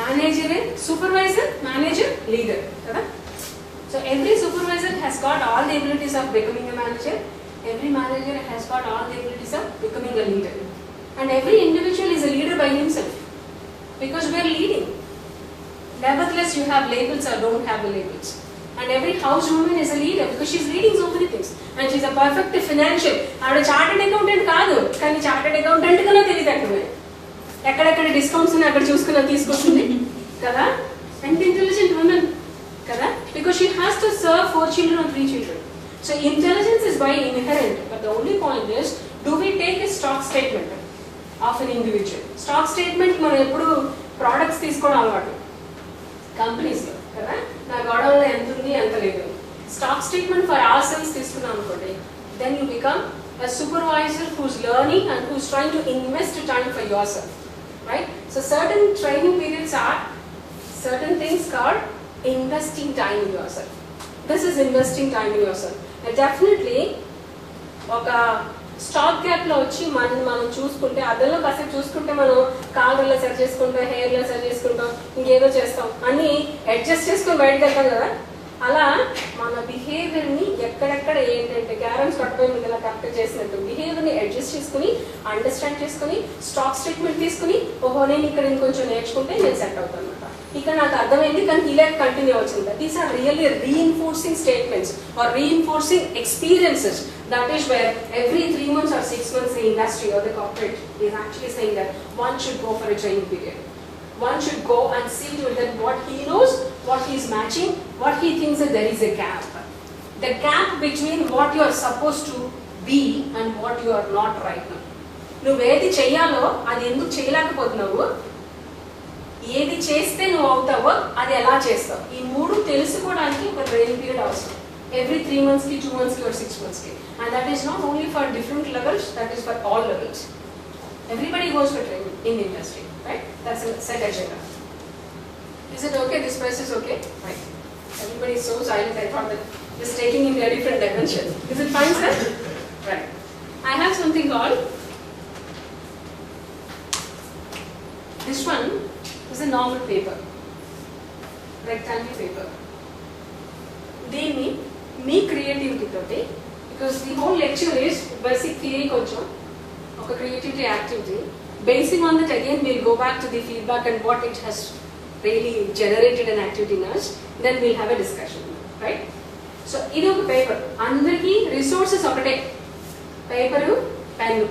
Manager, supervisor, manager, leader. So every supervisor has got all the abilities of becoming a manager. Every manager has got all the abilities of becoming a leader. And every individual is a leader by himself. Because we are leading. Nevertheless, you have labels or don't have the labels. And every housewoman is a leader because she is leading so many things. And she is a perfect financial. She is a chartered accountant. But chartered accountant is not there. ఎక్కడెక్కడ discounts ఉన్నాయి అక్కడ చూసుకుని తీసుకొస్తుంది కదా. And intelligent women కదా, because she has to serve 4 children or 3 children. So intelligence is by inherent, but the only point is do we take a stock statement of an individual. Stock statement మనం ఎప్పుడు products తీసుకోవడం అలవాటు కంపెనీస్లో కదా, నా గొడవలో ఎంత ఉంది ఎంత లేదు. Stock statement for our cells తీసుకున్నాం అనుకోండి, then you become a supervisor who's learning and who's trying to invest time for yourself, right? So certain training periods are certain things called investing time in yourself. This is investing time in yourself. And definitely ఒక stock gap లో వచ్చి మనం చూసుకుంటే అదల్లో కాసేపు చూసుకుంటే మనం కాళ్ళలో సరి చేసుకుంటాం, హెయిర్లో సరి చేసుకుంటాం, ఇంకేదో చేస్తాం అన్ని అడ్జస్ట్ చేసుకొని బయటకు వెళ్తాం కదా. అలా మన బిహేవియర్ని ఎక్కడెక్కడ ఏంటంటే క్యారమ్స్ కట్టుపోయి మీద ఇలా కరెక్ట్ చేసినట్టు బిహేవియర్ని అడ్జస్ట్ చేసుకుని అండర్స్టాండ్ చేసుకుని స్టాక్ స్టేట్మెంట్ తీసుకుని ఓహో నేను ఇక్కడ ఇంకొంచెం నేర్చుకుంటే నేను సెట్ అవుతాను అనమాట. ఇక్కడ నాకు అర్థమైంది కానీ ఇలా కంటిన్యూ అవుతుంది. These are really reinforcing statements are reinforcing experiences. That is where every 3 months or 6 months the industry or the corporate is actually saying that one should go for a training period. One should go and see to it that what he knows, what he is matching, what he thinks that there is a gap. The gap between what you are supposed to be and what you are not right now. నువ్వు ఏది చెయ్యాలో అది ఎందుకు చేయలేకపోతున్నావు, ఏది చేస్తే నువ్వు అవుతావో అది ఎలా చేస్తావు, ఈ మూడు తెలుసుకోవడానికి ఒక ట్రైనింగ్ పీరియడ్ అవసరం. Every 3 months ki, 2 months ki or 6 months ki. And that is not only for different levels, that is for all levels. Everybody goes for training in the industry, right? That's a set agenda. Is it okay? This price is okay? Right. Everybody is so silent, I thought that this is taking in a different dimension. Is it fine, sir? Right. I have something called, this one is a normal paper, rectangular paper. దీన్ని మీ creativity తోటి, because the whole lecture is basic theory, కొంచెం ఒక creativity activity. Basing on that again will go back to the feedback and what it has really generated an activity in us, then will have a discussion, right? So ఇది ఒక paper, అందరికీ resources ఒకటే, paper pen.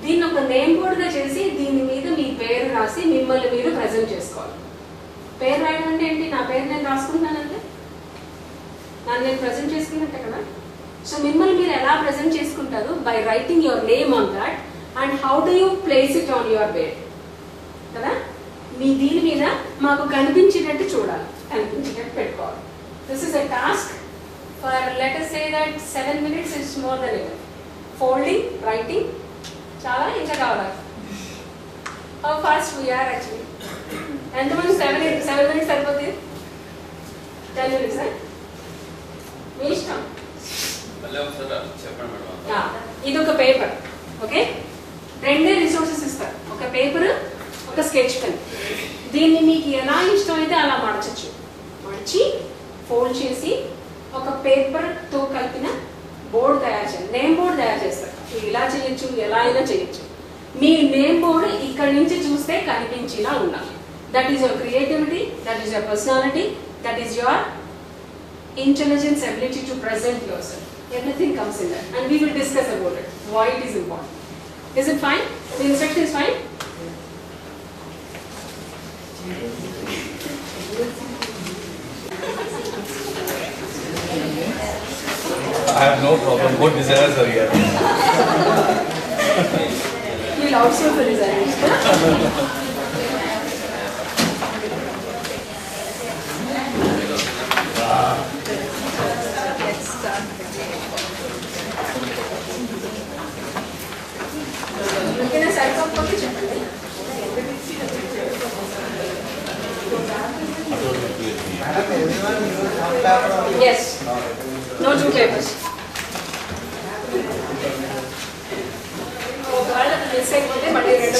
దీన్ని ఒక name బోర్డ్గా చేసి దీని మీద మీ పేరు రాసి మిమ్మల్ని మీరు ప్రజెంట్ చేసుకోవాలి. పేరు రాయడం అంటే ఏంటి? నా పేరు నేను రాసుకుంటానంటే నన్ను నేను ప్రజెంట్ చేసుకున్నట్టే కదా. సో మిమ్మల్ని మీరు ఎలా ప్రజెంట్ చేసుకుంటారు? By writing your name on that and how do you place it on your bed కదా. మీ దీని మీద మాకు కనిపించేటట్టు చూడాలి, కనిపించేటట్టు పెట్టుకోవాలి. This is a task for let us say that 7 minutes is more than enough. Folding, writing చాలా ఇంకా కావాలి. How fast we are actually. ఎంతమంది 7 minutes సరిపోతుంది? 10 minutes మీ ఇష్టం. ఇది ఒక పేపర్, ఓకే? 2 రిసోర్సెస్ ఇస్తారు, ఒక పేపర్, ఒక స్కెచ్ పెన్. దీన్ని మీకు ఎలా ఇష్టమైతే అలా మడచచ్చు. మడిచి ఫోల్డ్ చేసి ఒక పేపర్తో కలిపిన బోర్డు తయారు చేయాలి, నేమ్ బోర్డు తయారు చేస్తారు. ఇలా చేయొచ్చు, ఎలా అయినా చేయొచ్చు. మీ నేమ్ బోర్డు ఇక్కడి నుంచి చూస్తే కనిపించేలా ఉండాలి. That is your creativity, that is your personality, that is your intelligence, ability to present yourself. Everything comes in that, and we will discuss about it, why it is important. Is it fine? The instruction is fine? I have no problem. Good designers are here. You will outsource the designers. Yes. No 2 papers. ఒకవేళ miss అయిపోతే మళ్ళీ 2.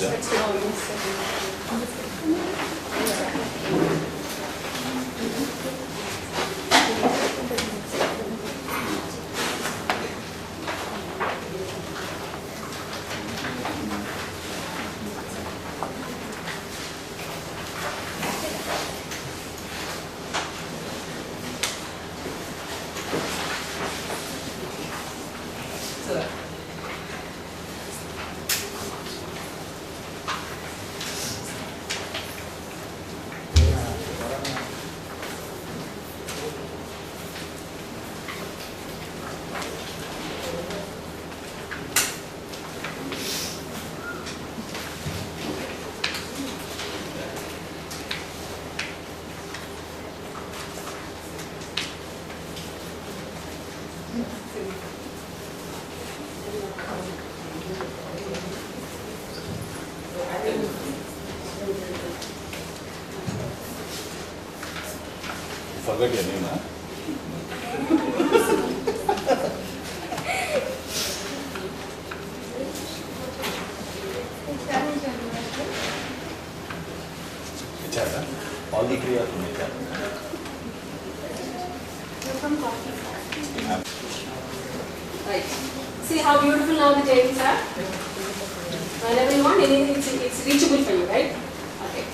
Yeah. Let's go. Forget your name, huh? HR, huh? All the three are from HR. Right. See how beautiful now the tables are? Whenever you want, anything, it's reachable for you, right? Okay.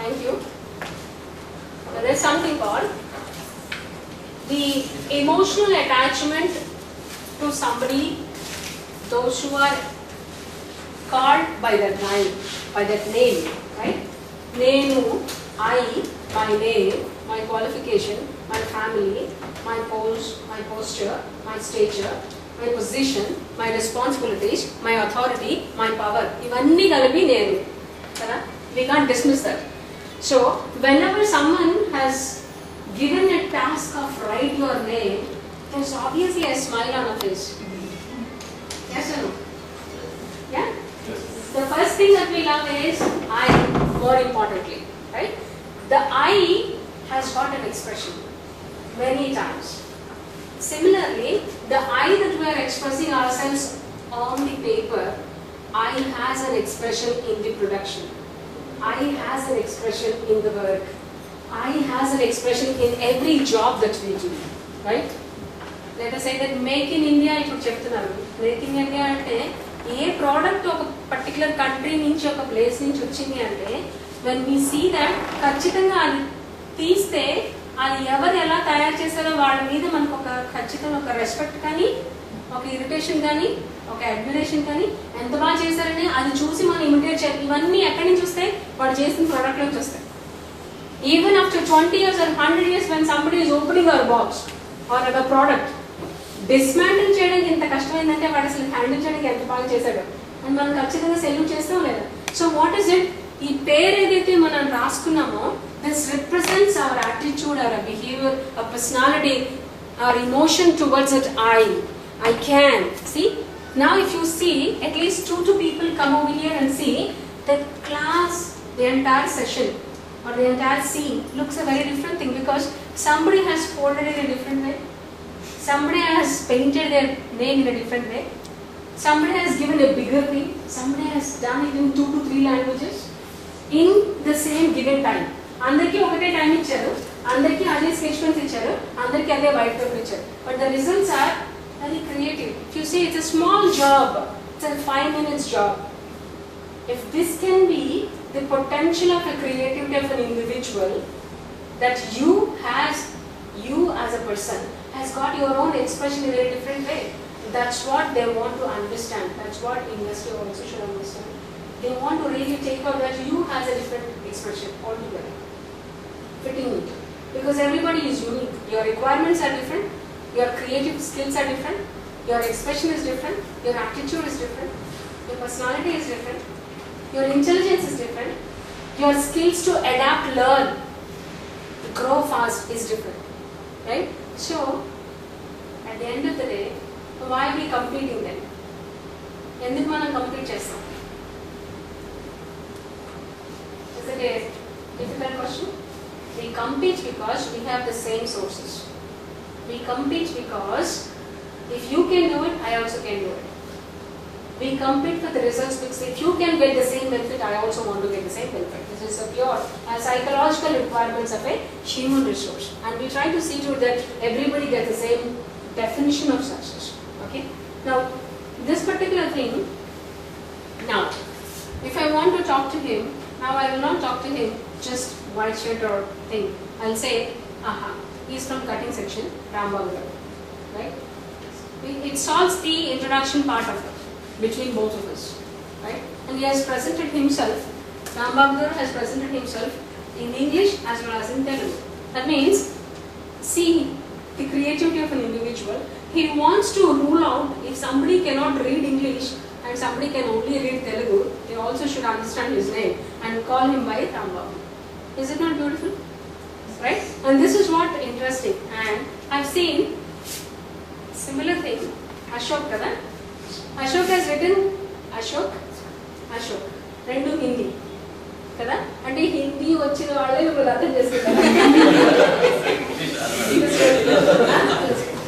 Thank you. Now there's something called the emotional attachment to somebody, those who are called by that name, right? Name, I, my name, my qualification, my family, my pose, my posture, my stature, my position, my responsibilities, my authority, my power. Ivanni kalapi nenu. We can't dismiss that. So, whenever someone has given a task of write your name, there's obviously a smile on her face. Yes or no? Yeah? The first thing that we love is I, more importantly, right? The I has got an expression many times. Similarly, the I that we are expressing ourselves on the paper, I has an expression in the production. I has an expression in the work. I has an expression in every job that we do, right? Let us say that make in India, if you check the number, make in India, a product of a particular country means a place in Chuchini, when we see that, Kachitanga Tiste, అది ఎవరు ఎలా తయారు చేశారో వాళ్ళ మీద మనకు ఒక ఖచ్చితంగా ఒక రెస్పెక్ట్ కానీ ఒక ఇరిటేషన్ కానీ ఒక అడ్మిరేషన్ కానీ ఎంత బాగా చేశారని అది చూసి మనం ఇమిటేట్ చేయాలి. ఇవన్నీ ఎక్కడి నుంచి వస్తాయి? వాడు చేసిన ప్రోడక్ట్ నుంచి వస్తాయి. Even after 20 years or 100 years when somebody is opening our box or a product, dismantle చేయడానికి ఎంత కష్టమైందంటే వాడు అసలు హ్యాండిల్ చేయడానికి ఎంత బాగా చేశాడు అని మనం ఖచ్చితంగా సెల్యూట్ చేస్తాం లేదా? So what is it? ఈ పేరు ఏదైతే మనం రాసుకున్నామో this represents our attitude, our behavior, our personality, our emotion towards it. I can. See? Now if you see, at least 2 people come over here and see the class, the entire session or the entire scene looks a very different thing because somebody has folded it in a different way. Somebody has painted their name in a different way. Somebody has given a bigger thing. Somebody has done it in 2 to 3 languages in the same given time. అందరికీ ఒకటే time ఇచ్చారు, అందరికీ అదే sketch pens ఇచ్చారు, అందరికీ అదే white paper ఇచ్చారు. But the results are very creative. If you see it's a small job, it's a 5 minutes job. If this can be the potential of a creativity of an individual, that you as a person has got your own expression in a different way. That's what they want to understand. That's what investors also should understand. They want to really take out that you has a different expression altogether, fitting it. Because everybody is unique. Your requirements are different. Your creative skills are different. Your expression is different. Your attitude is different. Your personality is different. Your intelligence is different. Your skills to adapt, learn, grow fast is different. Right? So, at the end of the day, why are we competing then? ఎందుకు మనం complete చేస్తాం? Is it a difficult question? We compete because we have the same sources. We compete because if you can do it, I also can do it. We compete for the results because if you can get the same benefit, I also want to get the same benefit. This is a pure psychological requirements of a human resource. And we try to see to it that everybody gets the same definition of success. Okay? Now, this particular thing, now, if I want to talk to him, now I will not talk to him just white shirt or thing. I'll say, aha, he's from cutting section, Rambabu. Right? It solves the introduction part of it between both of us. Right? And he has presented himself, Rambabu has presented himself in English as well as in Telugu. That means, see the creativity of an individual. He wants to rule out if somebody cannot read English and somebody can only read Telugu, they also should understand his name and call him by Rambabu. Is it not beautiful? Right? And this is what interesting. And I've seen similar thing. Ashok kada? Ashok has written Ashok. Rendu Hindi. Kada? And Hindi vachina valle you will aర్థం చేసుకుంటారు.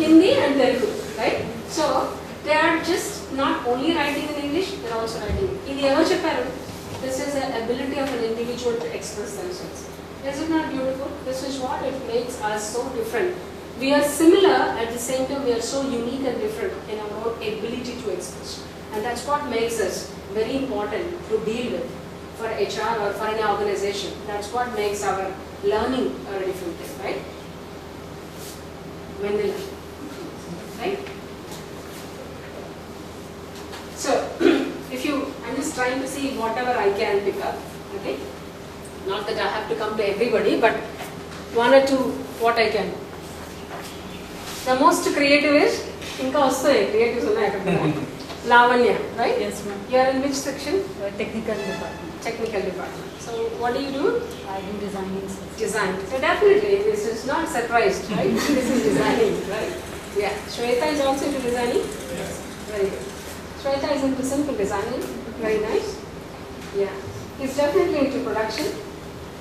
Hindi and Telugu, right? So they are just not only writing in English, they are also writing. Idi ever chepparu? This is the ability of an individual to express themselves. Is it not beautiful? This is what it makes us so different. We are similar, at the same time we are so unique and different in our own ability to express. And that's what makes us very important to deal with for HR or for an organization. That's what makes our learning a different thing, right? Mandela, right? So, I'm just trying to see whatever I can pick up, okay? Not that I have to come to everybody, but one or two, what I can. The most creative is, creative Lavanya, right? Yes, ma'am. You are in which section? Technical department. Technical department. So, what do you do? I do designing. Design. So, definitely, this is not surprised, right? This is designing, right? Yeah. Shweta is also into designing? Yes. Very good. Shweta is into simple designing. Very nice. Yeah. He's definitely into production.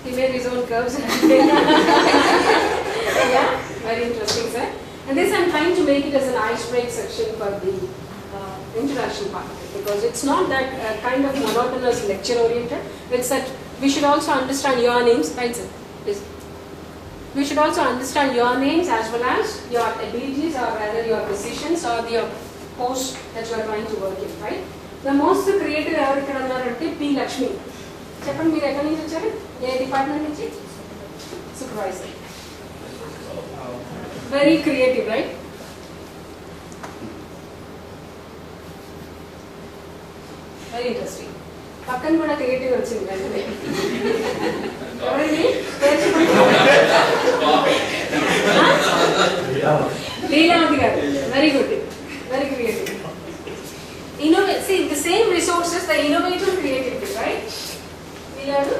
He made his own curves. Yeah. Very interesting, sir. And this I'm trying to make it as an ice break section for the introduction part of it, because it's not that kind of monotonous lecture oriented. It's that we should also understand your names, right sir? Please. We should also understand your names as well as your abilities, or rather your positions or your post that you are trying to work in, right? The most creative ever ikkada unnarante P. Lakshmi. Cheppandi meer ekkadi nunchi vacharu? Ye department nunchi? Supervisor. Very creative, right? Very interesting. పక్కన కూడా creative వచ్చింది వెంటనే. ఎవరండి? లీలావతి గారు. Very good. Very creative. See, the same resources, the innovative creativity, right? Leela,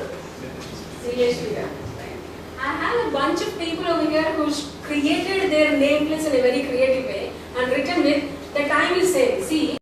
I have a bunch of people over here who's created their nameplates in a very creative way and written with the time is same. See.